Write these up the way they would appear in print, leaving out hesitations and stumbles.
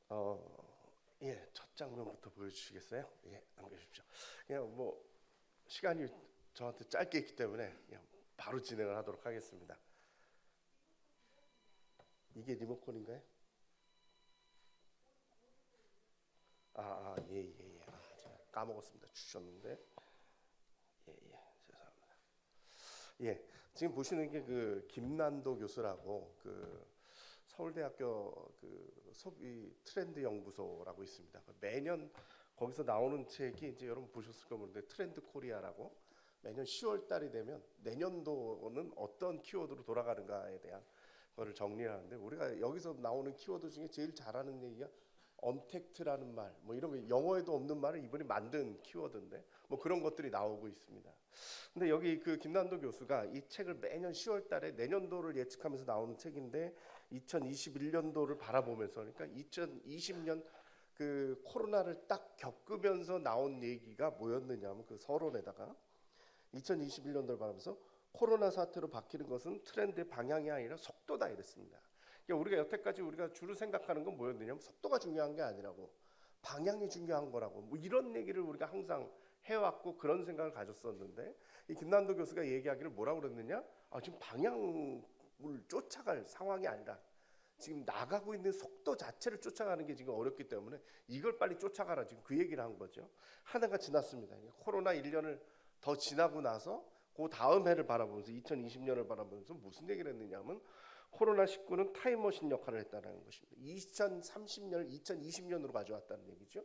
첫 장면부터 보여주시겠어요? 남겨주십시오. 그냥 뭐 시간이 저한테 짧게 있기 때문에 그냥 바로 진행을 하도록 하겠습니다. 이게 리모컨인가요? 예. 제가 까먹었습니다. 주셨는데. 죄송합니다. 지금 보시는 게 그 김난도 교수라고 그 서울대학교 그 소비 트렌드 연구소라고 있습니다. 매년 거기서 나오는 책이 이제 여러분 보셨을 겁니다. 트렌드 코리아라고 매년 10월 달이 되면 내년도는 어떤 키워드로 돌아가는가에 대한 거를 정리를 하는데, 우리가 여기서 나오는 키워드 중에 제일 잘하는 얘기가 언택트라는 말, 뭐 이런 거 영어에도 없는 말을 이분이 만든 키워드인데 뭐 그런 것들이 나오고 있습니다. 근데 여기 그 김난도 교수가 이 책을 매년 10월 달에 내년도를 예측하면서 나오는 책인데 2021년도를 바라보면서, 그러니까 2020년 그 코로나를 딱 겪으면서 나온 얘기가 뭐였느냐 하면, 그 서론에다가 2021년도를 바라보면서 코로나 사태로 바뀌는 것은 트렌드의 방향이 아니라 속도다 이랬습니다. 그러니까 우리가 여태까지 우리가 주로 생각하는 건 뭐였느냐면 속도가 중요한 게 아니라고, 방향이 중요한 거라고, 뭐 이런 얘기를 우리가 항상 해왔고 그런 생각을 가졌었는데, 이 김난도 교수가 얘기하기를 뭐라고 그랬느냐, 지금 방향을 쫓아갈 상황이 아니라 지금 나가고 있는 속도 자체를 쫓아가는 게 지금 어렵기 때문에 이걸 빨리 쫓아가라, 지금 그 얘기를 한 거죠. 한 해가 지났습니다. 코로나 1년을 더 지나고 나서 그 다음 해를 바라보면서 2020년을 바라보면서 무슨 얘기를 했느냐면, 코로나19는 타임머신 역할을 했다는 것입니다. 2030년을 2020년으로 가져왔다는 얘기죠.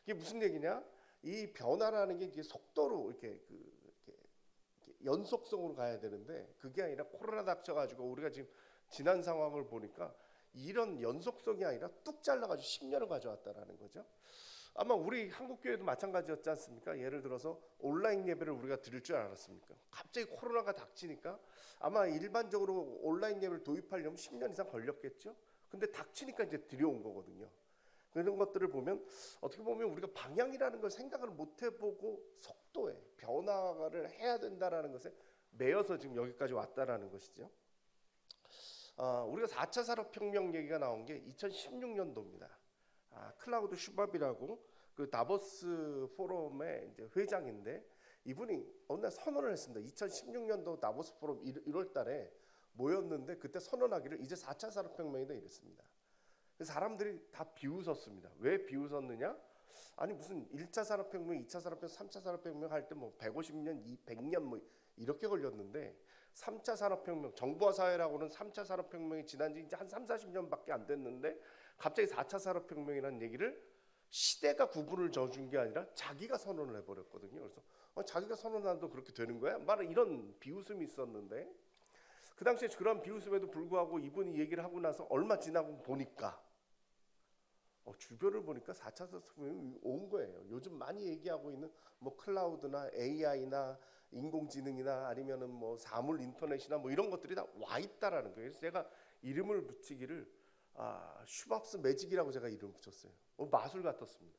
이게 무슨 얘기냐? 이 변화라는 게 이게 속도로 이렇게 연속성으로 가야 되는데, 그게 아니라 코로나 닥쳐가지고 우리가 지금 지난 상황을 보니까 이런 연속성이 아니라 뚝 잘라가지고 10년을 가져왔다라는 거죠. 아마 우리 한국교회도 마찬가지였지 않습니까? 예를 들어서 온라인 예배를 우리가 드릴 줄 알았습니까? 갑자기 코로나가 닥치니까 아마 일반적으로 온라인 예배를 도입하려면 10년 이상 걸렸겠죠? 근데 닥치니까 이제 들여온 거거든요. 그런 것들을 보면 어떻게 보면 우리가 방향이라는 걸 생각을 못 해보고 속도에 변화를 해야 된다라는 것에 매여서 지금 여기까지 왔다라는 것이죠. 우리가 4차 산업혁명 얘기가 나온 게 2016년도입니다. 클라우드 슈밥이라고 그 다보스 포럼의 이제 회장인데, 이분이 어느 날 선언을 했습니다. 2016년도 다보스 포럼 1월 달에 모였는데 그때 선언하기를 이제 4차 산업혁명이다 이랬습니다. 사람들이 다 비웃었습니다. 왜 비웃었느냐? 아니 무슨 1차 산업혁명, 2차 산업혁명, 3차 산업혁명 할 때 뭐 150년, 100년 뭐 이렇게 걸렸는데, 3차 산업혁명, 정보화 사회라고는 3차 산업혁명이 지난 지 이제 한 3, 40년밖에 안 됐는데 갑자기 4차 산업혁명이라는 얘기를 시대가 구분을 져준 게 아니라 자기가 선언을 해버렸거든요. 그래서 자기가 선언한도 그렇게 되는 거야? 말은 이런 비웃음이 있었는데, 그 당시에 그런 비웃음에도 불구하고 이분이 얘기를 하고 나서 얼마 지나고 보니까 주변을 보니까 4차 산업혁명이 온 거예요. 요즘 많이 얘기하고 있는 뭐 클라우드나 AI나 인공지능이나 아니면은 뭐 사물 인터넷이나 뭐 이런 것들이 다 와 있다라는 거예요. 그래서 제가 이름을 붙이기를 슈밥스 매직이라고 제가 이름 붙였어요. 마술 같았습니다.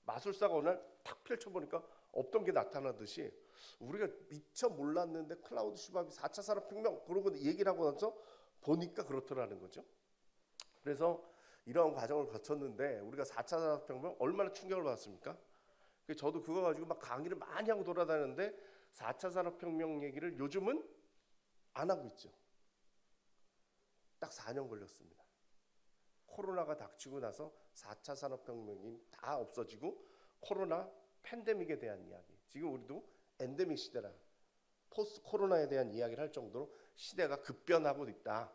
마술사가 어느 날 탁 펼쳐보니까 없던 게 나타나듯이 우리가 미처 몰랐는데 클라우드 슈밥이 4차 산업혁명 그러고 얘기를 하고 나서 보니까 그렇더라는 거죠. 그래서 이러한 과정을 거쳤는데 우리가 4차 산업혁명 얼마나 충격을 받았습니까? 저도 그거 가지고 막 강의를 많이 하고 돌아다녔는데 4차 산업혁명 얘기를 요즘은 안 하고 있죠. 딱 4년 걸렸습니다. 코로나가 닥치고 나서 4차 산업혁명이 다 없어지고 코로나 팬데믹에 대한 이야기, 지금 우리도 엔데믹 시대라 포스트 코로나에 대한 이야기를 할 정도로 시대가 급변하고 있다.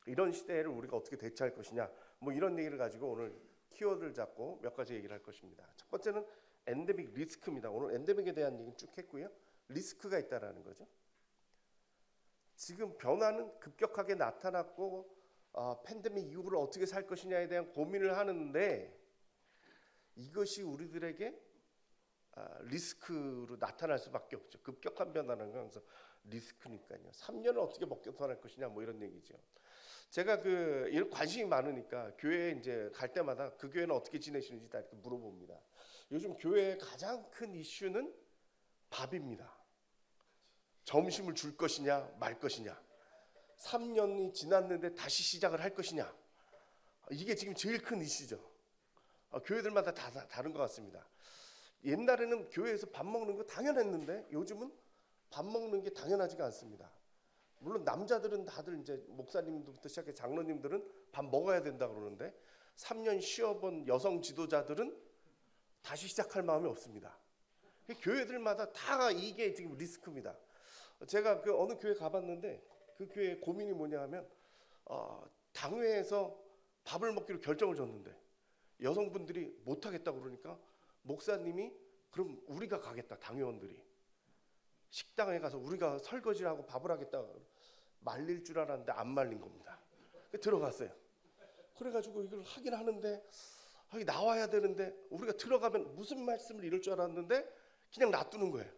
이런 시대를 우리가 어떻게 대처할 것이냐, 뭐 이런 얘기를 가지고 오늘 키워드를 잡고 몇 가지 얘기를 할 것입니다. 첫 번째는 엔데믹 리스크입니다. 오늘 엔데믹에 대한 얘기는 쭉 했고요. 리스크가 있다라는 거죠. 지금 변화는 급격하게 나타났고 팬데믹 이후를 어떻게 살 것이냐에 대한 고민을 하는데, 이것이 우리들에게 리스크로 나타날 수밖에 없죠. 급격한 변화는 항상 리스크니까요. 3년을 어떻게 벗어날 것이냐 뭐 이런 얘기죠. 제가 이런 관심이 많으니까 교회에 이제 갈 때마다 그 교회는 어떻게 지내시는지 다 이렇게 물어봅니다. 요즘 교회의 가장 큰 이슈는 밥입니다. 점심을 줄 것이냐 말 것이냐, 3년이 지났는데 다시 시작을 할 것이냐, 이게 지금 제일 큰 이슈죠. 교회들마다 다 다른 것 같습니다. 옛날에는 교회에서 밥 먹는 거 당연했는데 요즘은 밥 먹는 게 당연하지가 않습니다. 물론 남자들은 다들 이제 목사님들부터 시작해 장로님들은 밥 먹어야 된다 그러는데 3년 쉬어본 여성 지도자들은 다시 시작할 마음이 없습니다. 교회들마다 다 이게 지금 리스크입니다. 제가 그 어느 교회 가봤는데 그 교회 고민이 뭐냐 하면 당회에서 밥을 먹기로 결정을 줬는데 여성분들이 못하겠다고 그러니까 목사님이 그럼 우리가 가겠다, 당회원들이 식당에 가서 우리가 설거지를 하고 밥을 하겠다. 말릴 줄 알았는데 안 말린 겁니다. 들어갔어요. 그래가지고 이걸 하긴 하는데 나와야 되는데 우리가 들어가면 무슨 말씀을 이럴 줄 알았는데 그냥 놔두는 거예요.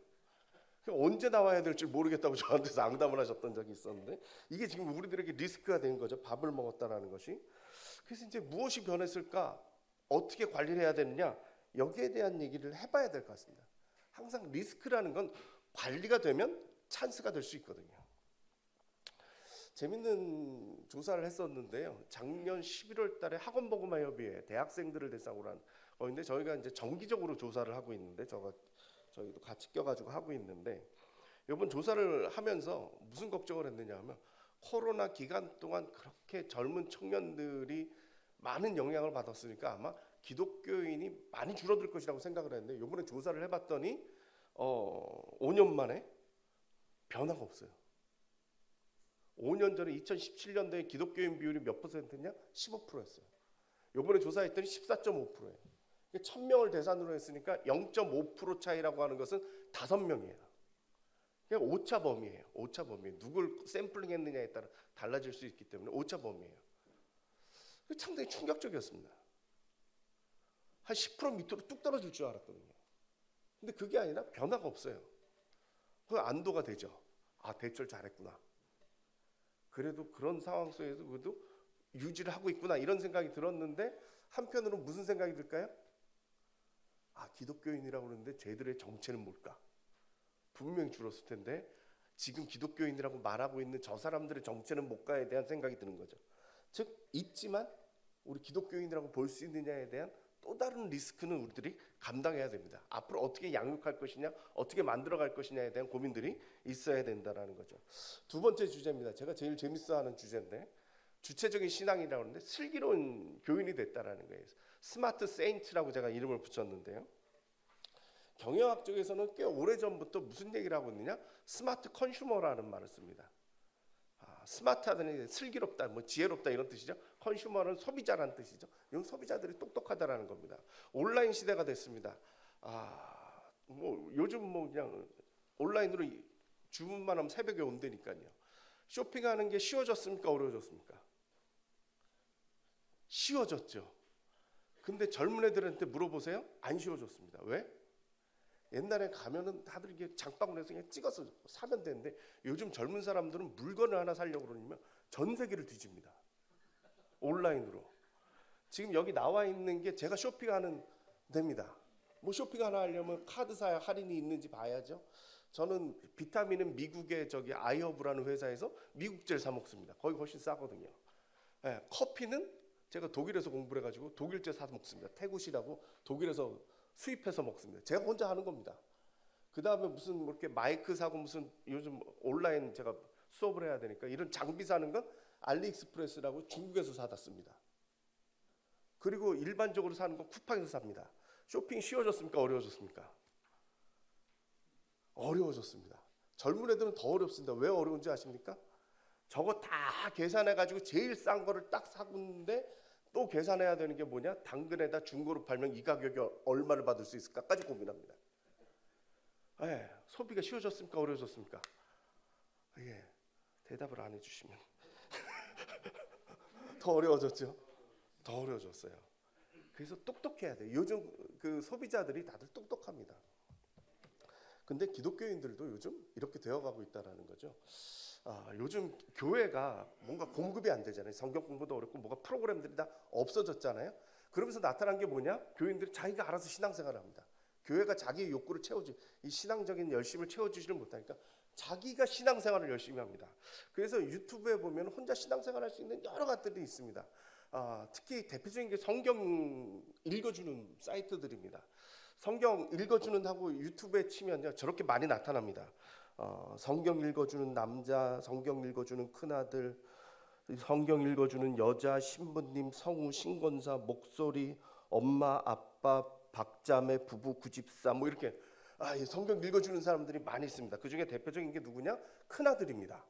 언제 나와야 될지 모르겠다고 저한테서 앙담을 하셨던 적이 있었는데 이게 지금 우리들에게 리스크가 된 거죠. 밥을 먹었다라는 것이. 그래서 이제 무엇이 변했을까? 어떻게 관리를 해야 되느냐? 여기에 대한 얘기를 해봐야 될 것 같습니다. 항상 리스크라는 건 관리가 되면 찬스가 될 수 있거든요. 재밌는 조사를 했었는데요. 작년 11월 달에 학원보그마협의회 대학생들을 대상으로 한 거인데 저희가 이제 정기적으로 조사를 하고 있는데 저희도 같이 껴가지고 하고 있는데 이번 조사를 하면서 무슨 걱정을 했느냐 하면 코로나 기간 동안 그렇게 젊은 청년들이 많은 영향을 받았으니까 아마 기독교인이 많이 줄어들 것이라고 생각을 했는데 이번에 조사를 해봤더니 5년 만에 변화가 없어요. 5년 전에 2017년도에 기독교인 비율이 몇 %냐? 15%였어요. 이번에 조사했더니 14.5%예요. 1000명을 대상으로 했으니까 0.5% 차이라고 하는 것은 5명이에요. 그냥 오차 범위예요. 오차 범위. 누굴 샘플링 했느냐에 따라 달라질 수 있기 때문에 오차 범위예요. 상당히 충격적이었습니다. 한 10% 밑으로 뚝 떨어질 줄 알았거든요. 근데 그게 아니라 변화가 없어요. 그 안도가 되죠. 대처를 잘했구나. 그래도 그런 상황 속에서 그래도 유지를 하고 있구나 이런 생각이 들었는데 한편으로 무슨 생각이 들까요? 기독교인이라고 그러는데 쟤들의 정체는 뭘까? 분명히 줄었을 텐데 지금 기독교인이라고 말하고 있는 저 사람들의 정체는 뭘까에 대한 생각이 드는 거죠. 즉 있지만 우리 기독교인이라고 볼 수 있느냐에 대한 또 다른 리스크는 우리들이 감당해야 됩니다. 앞으로 어떻게 양육할 것이냐, 어떻게 만들어갈 것이냐에 대한 고민들이 있어야 된다는 거죠. 두 번째 주제입니다. 제가 제일 재밌어하는 주제인데 주체적인 신앙이라고 하는데 슬기로운 교인이 됐다라는 거예요. 스마트 세인트라고 제가 이름을 붙였는데요. 경영학 쪽에서는 꽤 오래전부터 무슨 얘기를 하고 있느냐? 스마트 컨슈머라는 말을 씁니다. 스마트하다는 슬기롭다, 지혜롭다 이런 뜻이죠. 컨슈머는 소비자라는 뜻이죠. 이건 소비자들이 똑똑하다라는 겁니다. 온라인 시대가 됐습니다. 요즘 그냥 온라인으로 주문만 하면 새벽에 온다니까요. 쇼핑하는 게 쉬워졌습니까? 어려워졌습니까? 쉬워졌죠. 근데 젊은 애들한테 물어보세요. 안 쉬워졌습니다. 왜? 옛날에 가면은 다들 이게 장바구니에서 그냥 찍어서 사면 되는데 요즘 젊은 사람들은 물건을 하나 사려고 그러면 전 세계를 뒤집니다. 온라인으로. 지금 여기 나와 있는 게 제가 쇼핑하는 데입니다. 쇼핑 하나 하려면 카드사야 할인이 있는지 봐야죠. 저는 비타민은 미국의 아이허브라는 회사에서 미국제를 사 먹습니다. 거기 훨씬 싸거든요. 커피는 제가 독일에서 공부를 해가지고 독일제 사 먹습니다. 테굿이라고 독일에서 수입해서 먹습니다. 제가 혼자 하는 겁니다. 그 다음에 무슨 이렇게 마이크 사고 무슨 요즘 온라인 제가 수업을 해야 되니까 이런 장비 사는 건 알리익스프레스라고 중국에서 사다 씁니다. 그리고 일반적으로 사는 건 쿠팡에서 삽니다. 쇼핑 쉬워졌습니까? 어려워졌습니까? 어려워졌습니다. 젊은 애들은 더 어렵습니다. 왜 어려운지 아십니까? 저거 다 계산해가지고 제일 싼 거를 딱 사는데 또 계산해야 되는 게 뭐냐? 당근에다 중고로 팔면 이 가격에 얼마를 받을 수 있을까까지 고민합니다. 소비가 쉬워졌습니까? 어려워졌습니까? 대답을 안 해주시면 더 어려워졌죠? 더 어려워졌어요. 그래서 똑똑해야 돼요. 요즘 그 소비자들이 다들 똑똑합니다. 근데 기독교인들도 요즘 이렇게 되어가고 있다는 거죠. 요즘 교회가 뭔가 공급이 안 되잖아요. 성경 공부도 어렵고 뭐가 프로그램들이 다 없어졌잖아요. 그러면서 나타난 게 뭐냐? 교인들이 자기가 알아서 신앙생활을 합니다. 교회가 자기의 욕구를 이 신앙적인 열심을 채워주지를 못하니까 자기가 신앙생활을 열심히 합니다. 그래서 유튜브에 보면 혼자 신앙생활 할 수 있는 여러 가지들이 있습니다. 특히 대표적인 게 성경 읽어주는 사이트들입니다. 성경 읽어주는 하고 유튜브에 치면요 저렇게 많이 나타납니다. 성경 읽어주는 남자, 성경 읽어주는 큰아들, 성경 읽어주는 여자, 신부님, 성우, 신권사, 목소리, 엄마, 아빠, 박자매, 부부, 구집사 뭐 이렇게 이 성경 읽어주는 사람들이 많이 있습니다. 그 중에 대표적인 게 누구냐? 큰아들입니다.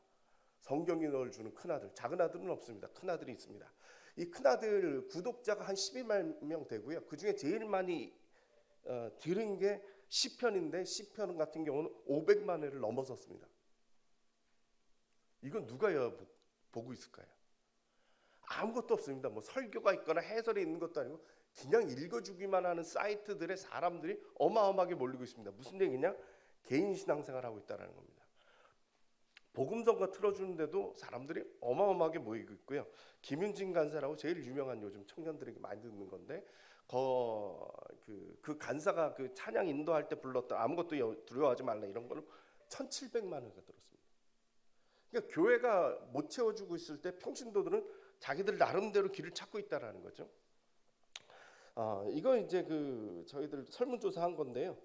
성경 읽어주는 큰아들. 작은 아들은 없습니다. 큰아들이 있습니다. 이 큰아들 구독자가 한 12만 명 되고요. 그 중에 제일 많이 들은 게 시편인데 시편 같은 경우는 500만 회를 넘어섰습니다. 이건 누가 보고 있을까요? 아무것도 없습니다. 뭐 설교가 있거나 해설이 있는 것도 아니고 그냥 읽어주기만 하는 사이트들의 사람들이 어마어마하게 몰리고 있습니다. 무슨 얘기냐? 개인 신앙생활을 하고 있다는 겁니다. 복음성가 틀어주는데도 사람들이 어마어마하게 모이고 있고요. 김윤진 간사라고 제일 유명한 요즘 청년들에게 많이 듣는 건데 그 간사가 그 찬양 인도할 때 불렀던 아무것도 두려워하지 말라 이런 거는 1,700만 회가 들었습니다. 그러니까 교회가 못 채워주고 있을 때 평신도들은 자기들 나름대로 길을 찾고 있다라는 거죠. 이거 이제 저희들 설문조사한 건데요.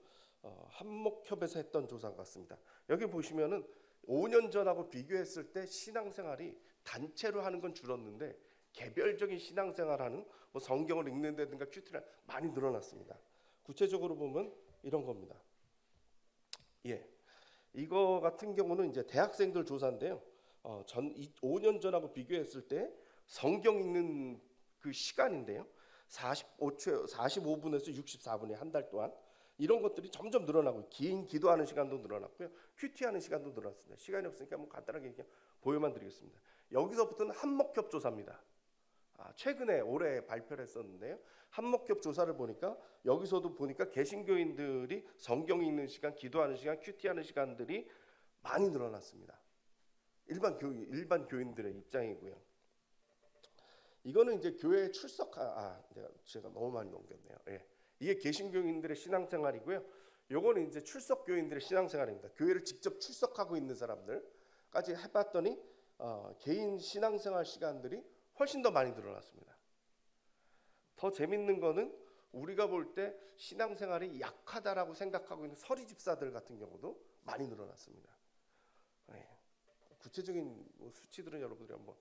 한목협에서 했던 조사 같습니다. 여기 보시면은 5년 전하고 비교했을 때 신앙생활이 단체로 하는 건 줄었는데 개별적인 신앙생활하는 뭐 성경을 읽는다든가 큐티를 많이 늘어났습니다. 구체적으로 보면 이런 겁니다. 이거 같은 경우는 이제 대학생들 조사인데요. 5년 전하고 비교했을 때 성경 읽는 그 시간인데요. 45분에서 64분에 한 달 동안 이런 것들이 점점 늘어나고 긴 기도하는 시간도 늘어났고요. 큐티하는 시간도 늘어났습니다. 시간이 없으니까 뭐 간단하게 그냥 보여만 드리겠습니다. 여기서부터는 한목협 조사입니다. 최근에 올해 발표를 했었는데요. 한목협 조사를 보니까 여기서도 보니까 개신교인들이 성경 읽는 시간, 기도하는 시간, 큐티하는 시간들이 많이 늘어났습니다. 일반 교인들의 입장이고요. 이거는 이제 교회에 제가 너무 많이 넘겼네요. 이게 개신교인들의 신앙생활이고요. 요거는 이제 출석교인들의 신앙생활입니다. 교회를 직접 출석하고 있는 사람들까지 해봤더니 개인 신앙생활 시간들이 훨씬 더 많이 늘어났습니다. 더 재밌는 거는 우리가 볼 때 신앙생활이 약하다라고 생각하고 있는 서리 집사들 같은 경우도 많이 늘어났습니다. 구체적인 수치들은 여러분들이 한번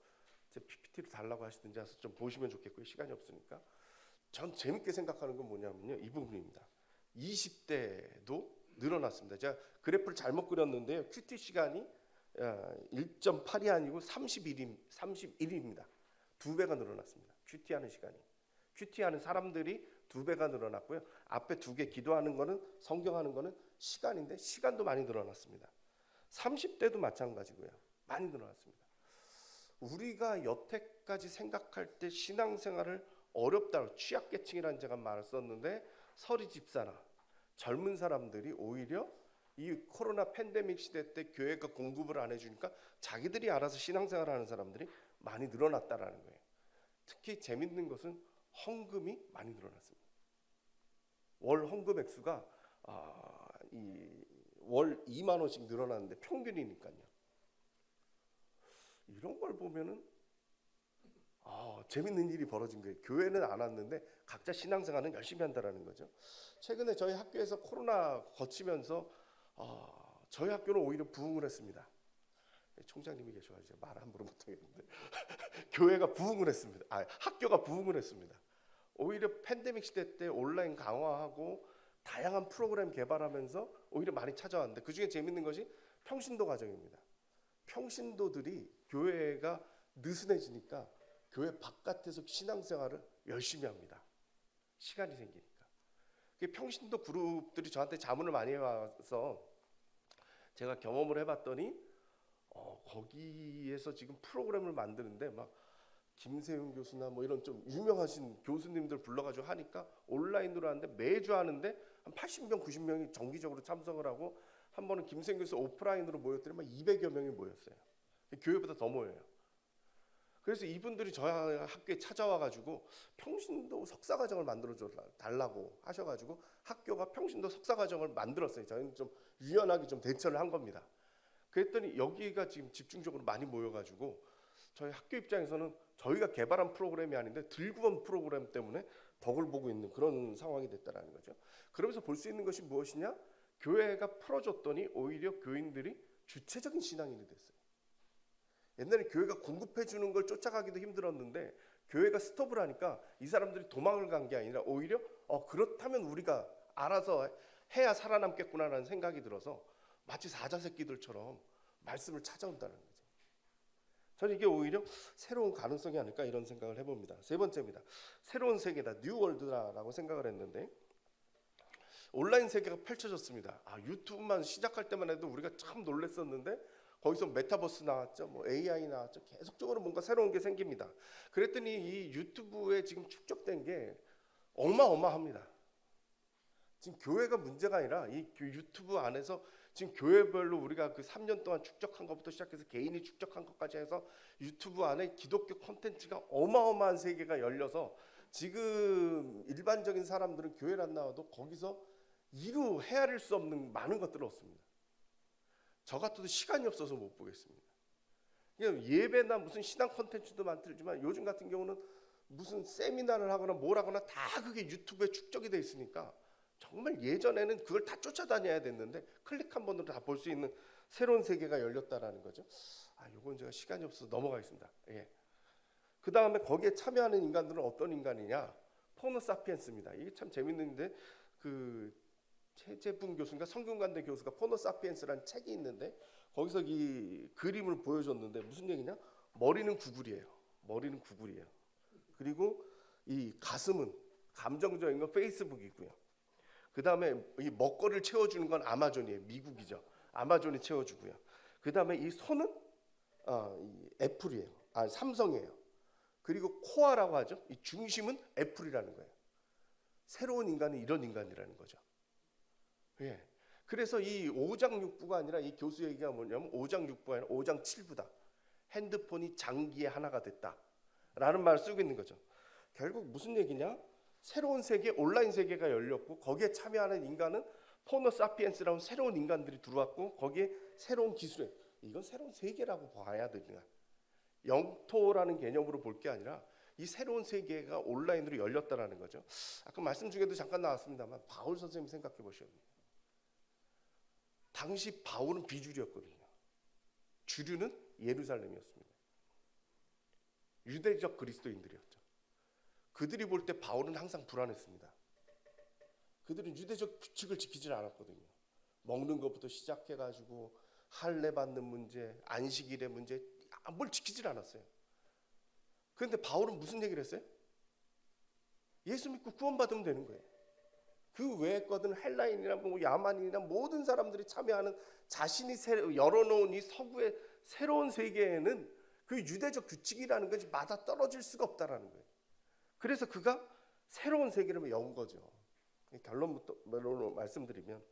제 PPT를 달라고 하시든지 해서 좀 보시면 좋겠고요. 시간이 없으니까. 전 재밌게 생각하는 건 뭐냐면요. 이 부분입니다. 20대도 늘어났습니다. 제가 그래프를 잘못 그렸는데요. 큐티 시간이 1.8이 아니고 31입니다. 2배가 늘어났습니다. 큐티하는 시간이. 큐티하는 사람들이 2배가 늘어났고요. 앞에 2개 기도하는 거는 성경하는 거는 시간인데 시간도 많이 늘어났습니다. 30대도 마찬가지고요. 많이 늘어났습니다. 우리가 여태까지 생각할 때 신앙생활을 어렵다, 취약계층이라는 제가 말을 썼는데 서리 집사나 젊은 사람들이 오히려 이 코로나 팬데믹 시대 때 교회가 공급을 안 해주니까 자기들이 알아서 신앙생활하는 사람들이 많이 늘어났다라는 거예요. 특히 재밌는 것은 헌금이 많이 늘어났습니다. 월 헌금 액수가 월 2만 원씩 늘어났는데 평균이니까요. 이런 걸 보면은 재밌는 일이 벌어진 거예요. 교회는 안 왔는데 각자 신앙생활은 열심히 한다라는 거죠. 최근에 저희 학교에서 코로나 거치면서 저희 학교는 오히려 부흥을 했습니다. 총장님이 계셔가지고 말 함부로 못하겠는데 교회가 부흥을 했습니다. 학교가 부흥을 했습니다. 오히려 팬데믹 시대 때 온라인 강화하고 다양한 프로그램 개발하면서 오히려 많이 찾아왔는데 그중에 재밌는 것이 평신도 과정입니다. 평신도들이 교회가 느슨해지니까 교회 바깥에서 신앙생활을 열심히 합니다. 시간이 생기니까. 평신도 그룹들이 저한테 자문을 많이 해와서 제가 경험을 해봤더니 거기에서 지금 프로그램을 만드는데 막 김세윤 교수나 뭐 이런 좀 유명하신 교수님들 불러가지고 하니까 온라인으로 하는데 매주 하는데 한 80명, 90명이 정기적으로 참석을 하고 한 번은 김세윤 교수 오프라인으로 모였더니 막 200여 명이 모였어요. 교회보다 더 모여요. 그래서 이분들이 저희 학교에 찾아와가지고 평신도 석사과정을 만들어줘 달라고 하셔가지고 학교가 평신도 석사과정을 만들었어요. 저희는 좀 유연하게 좀 대처를 한 겁니다. 그랬더니 여기가 지금 집중적으로 많이 모여가지고 저희 학교 입장에서는 저희가 개발한 프로그램이 아닌데 들고 온 프로그램 때문에 덕을 보고 있는 그런 상황이 됐다라는 거죠. 그러면서 볼 수 있는 것이 무엇이냐? 교회가 풀어줬더니 오히려 교인들이 주체적인 신앙인이 됐어요. 옛날에 교회가 공급해 주는 걸 쫓아가기도 힘들었는데 교회가 스톱을 하니까 이 사람들이 도망을 간 게 아니라 오히려 그렇다면 우리가 알아서 해야 살아남겠구나라는 생각이 들어서 마치 사자새끼들처럼 말씀을 찾아온다는 거죠. 저는 이게 오히려 새로운 가능성이 아닐까 이런 생각을 해봅니다. 세 번째입니다. 새로운 세계다, 뉴월드다라고 생각을 했는데 온라인 세계가 펼쳐졌습니다. 유튜브만 시작할 때만 해도 우리가 참 놀랐었는데 거기서 메타버스 나왔죠, 뭐 AI 나왔죠. 계속적으로 뭔가 새로운 게 생깁니다. 그랬더니 이 유튜브에 지금 축적된 게 어마어마합니다. 지금 교회가 문제가 아니라 이 유튜브 안에서 지금 교회별로 우리가 그 3년 동안 축적한 것부터 시작해서 개인이 축적한 것까지 해서 유튜브 안에 기독교 콘텐츠가 어마어마한 세계가 열려서 지금 일반적인 사람들은 교회를 안 나와도 거기서 이루 헤아릴 수 없는 많은 것들을 얻습니다. 저 같아도 시간이 없어서 못 보겠습니다. 그냥 예배나 무슨 신앙 콘텐츠도 많지만 요즘 같은 경우는 무슨 세미나를 하거나 뭘 하거나 다 그게 유튜브에 축적이 돼 있으니까 정말 예전에는 그걸 다 쫓아다녀야 됐는데 클릭 한 번으로 다 볼 수 있는 새로운 세계가 열렸다라는 거죠. 요건 제가 시간이 없어서 넘어가겠습니다. 예. 그 다음에 거기에 참여하는 인간들은 어떤 인간이냐? 포노사피엔스입니다. 이게 참 재밌는데 그 최재분 교수인가 성균관대 교수가 포노사피엔스라는 책이 있는데 거기서 이 그림을 보여줬는데 무슨 얘기냐? 머리는 구글이에요. 머리는 구글이에요. 그리고 이 가슴은 감정적인 건 페이스북이고요. 그 다음에 이 먹거리를 채워주는 건 아마존이에요. 미국이죠. 아마존이 채워주고요. 그 다음에 이 손은 이 애플이에요. 삼성이에요. 그리고 코어라고 하죠. 이 중심은 애플이라는 거예요. 새로운 인간은 이런 인간이라는 거죠. 예. 그래서 이 5장 6부가 아니라 이 교수 얘기가 뭐냐면 5장 6부가 아니라 5장 7부다. 핸드폰이 장기의 하나가 됐다라는 말을 쓰고 있는 거죠. 결국 무슨 얘기냐? 새로운 세계, 온라인 세계가 열렸고 거기에 참여하는 인간은 포노사피엔스라는 새로운 인간들이 들어왔고 거기에 새로운 기술에 이건 새로운 세계라고 봐야 되나? 영토라는 개념으로 볼 게 아니라 이 새로운 세계가 온라인으로 열렸다라는 거죠. 아까 말씀 중에도 잠깐 나왔습니다만 바울 선생님 생각해 보셔야 됩니다. 당시 바울은 비주류였거든요. 주류는 예루살렘이었습니다. 유대적 그리스도인들이었죠. 그들이 볼 때 바울은 항상 불안했습니다. 그들은 유대적 규칙을 지키질 않았거든요. 먹는 것부터 시작해가지고 할례 받는 문제, 안식일의 문제 뭘 지키질 않았어요. 그런데 바울은 무슨 얘기를 했어요? 예수 믿고 구원받으면 되는 거예요. 그 외의 거든 헬라인이나 뭐 야만인이나 모든 사람들이 참여하는 자신이 열어놓은 이 서구의 새로운 세계에는 그 유대적 규칙이라는 것이 맞아 떨어질 수가 없다라는 거예요. 그래서 그가 새로운 세계를 연 거죠. 결론부터 말씀드리면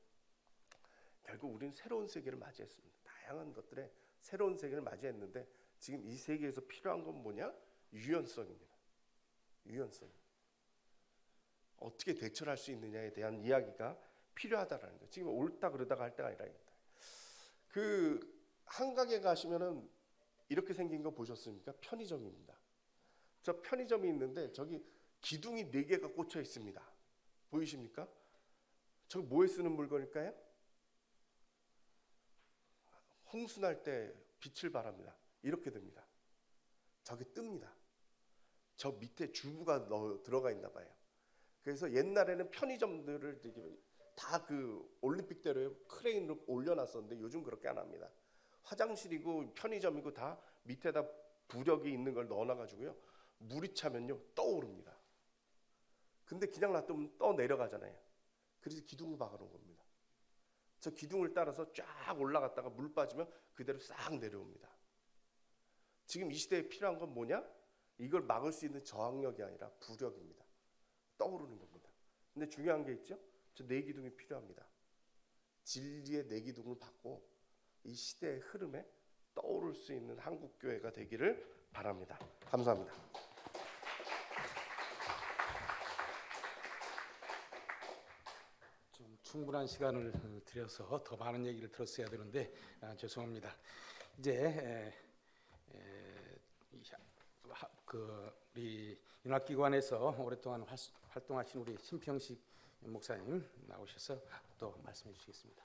결국 우리는 새로운 세계를 맞이했습니다. 다양한 것들의 새로운 세계를 맞이했는데 지금 이 세계에서 필요한 건 뭐냐? 유연성입니다. 유연성. 어떻게 대처를 할 수 있느냐에 대한 이야기가 필요하다라는 거예요. 지금 옳다 그러다가 할 때가 아니라입니다. 그 한강에 가시면은 이렇게 생긴 거 보셨습니까? 편의점입니다. 저 편의점이 있는데 저기 기둥이 4개가 꽂혀 있습니다. 보이십니까? 저거 뭐에 쓰는 물건일까요? 홍수날 때 빛을 발합니다. 이렇게 됩니다. 저게 뜹니다. 저 밑에 주부가 들어가 있나 봐요. 그래서 옛날에는 편의점들을 다 그 올림픽대로에 크레인으로 올려놨었는데 요즘 그렇게 안 합니다. 화장실이고 편의점이고 다 밑에다 부력이 있는 걸 넣어놔가지고요. 물이 차면요 떠오릅니다. 근데 그냥 놔두면 떠 내려가잖아요. 그래서 기둥을 박아놓은 겁니다. 저 기둥을 따라서 쫙 올라갔다가 물 빠지면 그대로 싹 내려옵니다. 지금 이 시대에 필요한 건 뭐냐? 이걸 막을 수 있는 저항력이 아니라 부력입니다. 떠오르는 겁니다. 근데 중요한 게 있죠? 저 4기둥이 필요합니다. 진리의 4기둥을 받고 이 시대의 흐름에 떠오를 수 있는 한국교회가 되기를 바랍니다. 감사합니다. 좀 충분한 시간을 드려서 더 많은 얘기를 들었어야 되는데 죄송합니다. 이제 그 우리 윤학기관에서 오랫동안 활동하신 우리 신평식 목사님 나오셔서 또 말씀해 주시겠습니다.